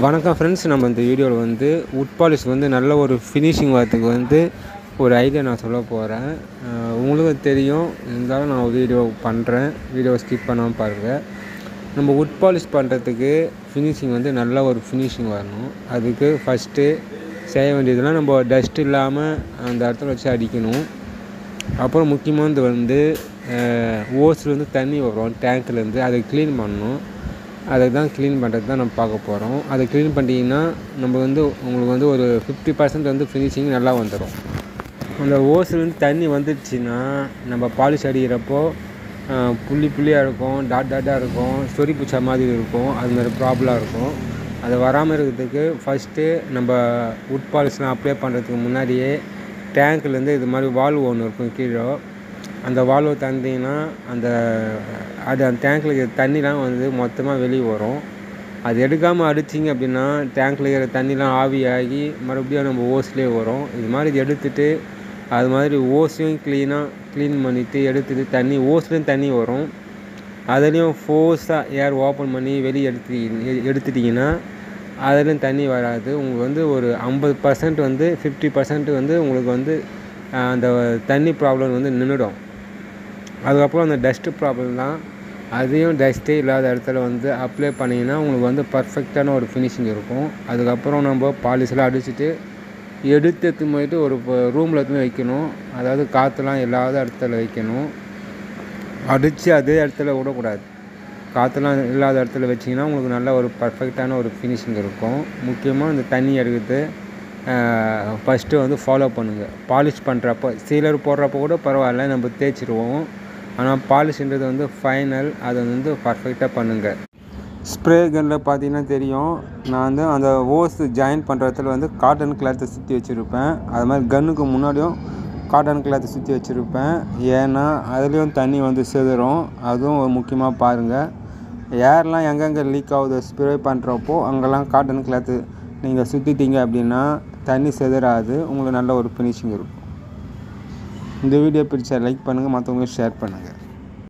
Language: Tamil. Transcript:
வணக்கம் ஃப்ரெண்ட்ஸ். நம்ம இந்த வீடியோவில் வந்து வுட் பாலிஷ் வந்து நல்ல ஒரு ஃபினிஷிங் வரத்துக்கு வந்து ஒரு ஐடியா நான் சொல்ல போகிறேன். உங்களுக்கு தெரியும், இருந்தாலும் நான் ஒரு வீடியோ பண்ணுறேன். வீடியோவை ஸ்கிப் பண்ணாமல் பாருங்கள். நம்ம வுட் பாலிஷ் பண்ணுறதுக்கு ஃபினிஷிங் வந்து நல்ல ஒரு ஃபினிஷிங் வரணும். அதுக்கு ஃபஸ்ட்டு செய்ய வேண்டியதுலாம் நம்ம டஸ்ட் இல்லாமல் அந்த இடத்துல வச்சு அடிக்கணும். அப்புறம் முக்கியமானது வந்து ஓஸ்லேருந்து தண்ணி வரும் டேங்க்லேருந்து, அதை க்ளீன் பண்ணணும். அதை தான் க்ளீன் பண்ணுறது தான் நம்ம பார்க்க போகிறோம். அதை க்ளீன் பண்ணிட்டீங்கன்னா நம்ம வந்து உங்களுக்கு வந்து ஒரு 50% வந்து ஃபினிஷிங் நல்லா வந்துடும். அந்த ஓஸ்லேருந்து தண்ணி வந்துடுச்சுன்னா நம்ம பாலிஷ் அடிக்கிறப்போ புள்ளியாக இருக்கும், டாட்டாக இருக்கும், சொறி பிடிச்ச மாதிரி இருக்கும். அது மாதிரி ப்ராப்ளம் இருக்கும். அது வராமல் இருக்கிறதுக்கு ஃபஸ்ட்டு நம்ம வுட் பாலிஷ்லாம் அப்ளை பண்ணுறதுக்கு முன்னாடியே டேங்க்லேருந்து இது மாதிரி வால்வு ஒன்று இருக்கும் கீழே. அந்த வால்வை தந்தீங்கன்னா அந்த டேங்க்கில் இருக்கிற தண்ணிலாம் வந்து மொத்தமாக வெளியே வரும். அது எடுக்காமல் அடிச்சிங்க அப்படின்னா டேங்க்கில் இருக்கிற தண்ணிலாம் ஆவியாகி மறுபடியும் நம்ம ஓஸ்லேயே வரும். இது மாதிரி எடுத்துகிட்டு அது மாதிரி ஓஸையும் க்ளீன் பண்ணிவிட்டு எடுத்துகிட்டு தண்ணி ஓஸ்லேயும் தண்ணி வரும். அதுலேயும் ஃபோர்ஸாக ஏர் ஓப்பன் பண்ணி வெளியே எடுத்துட்டிங்கன்னா அதுலேயும் தண்ணி வராது. உங்களுக்கு வந்து ஒரு 50% வந்து 50% வந்து உங்களுக்கு வந்து அந்த தண்ணி ப்ராப்ளம் வந்து நின்றுடும். அதுக்கப்புறம் அந்த டஸ்ட்டு ப்ராப்ளம் தான். அதையும் டஸ்ட்டே இல்லாத இடத்துல வந்து அப்ளை பண்ணிங்கன்னா உங்களுக்கு வந்து பர்ஃபெக்டான ஒரு ஃபினிஷிங் இருக்கும். அதுக்கப்புறம் நம்ம பாலிஷ்லாம் அடிச்சுட்டு எடுத்து போயிட்டு ஒரு ரூமில் எடுத்துன்னு வைக்கணும். அதாவது காற்றுலாம் இல்லாத இடத்துல வைக்கணும். அடித்து அதே இடத்துல விடக்கூடாது. காற்றுலாம் இல்லாத இடத்துல வச்சிங்கன்னா உங்களுக்கு நல்ல ஒரு பர்ஃபெக்டான ஒரு ஃபினிஷிங் இருக்கும். முக்கியமாக இந்த தண்ணி எடுக்கிறது ஃபஸ்ட்டு வந்து ஃபாலோ பண்ணுங்கள். பாலிஷ் பண்ணுறப்போ சீலர் போடுறப்போ கூட பரவாயில்ல, நம்ம தேய்ச்சிடுவோம். ஆனால் பாலிஷ்ன்றது வந்து ஃபைனல். அதை வந்து பர்ஃபெக்டாக பண்ணுங்கள். ஸ்ப்ரே கன்னில் பார்த்தீங்கன்னா தெரியும், நான் வந்து அந்த ஓஸ் ஜாயின் பண்ணுற இடத்துல வந்து காட்டன் கிளாத்தை சுற்றி வச்சுருப்பேன். அது மாதிரி கன்னுக்கு முன்னாடியும் காட்டன் கிளாத்தை சுற்றி வச்சுருப்பேன். ஏன்னா அதுலேயும் தண்ணி வந்து செதுரும். அதுவும் முக்கியமாக பாருங்கள். ஏர்லாம் எங்கெங்கே லீக் ஆகுது ஸ்ப்ரே பண்ணுறப்போ அங்கெல்லாம் காட்டன் கிளாத்து நீங்கள் சுற்றிட்டீங்க அப்படின்னா தண்ணி செதறாது. உங்களுக்கு நல்ல ஒரு ஃபினிஷிங் இருக்கும். இந்த வீடியோ பிடிச்சா லைக் பண்ணுங்கள், மற்றவங்களுக்கு ஷேர் பண்ணுங்கள்.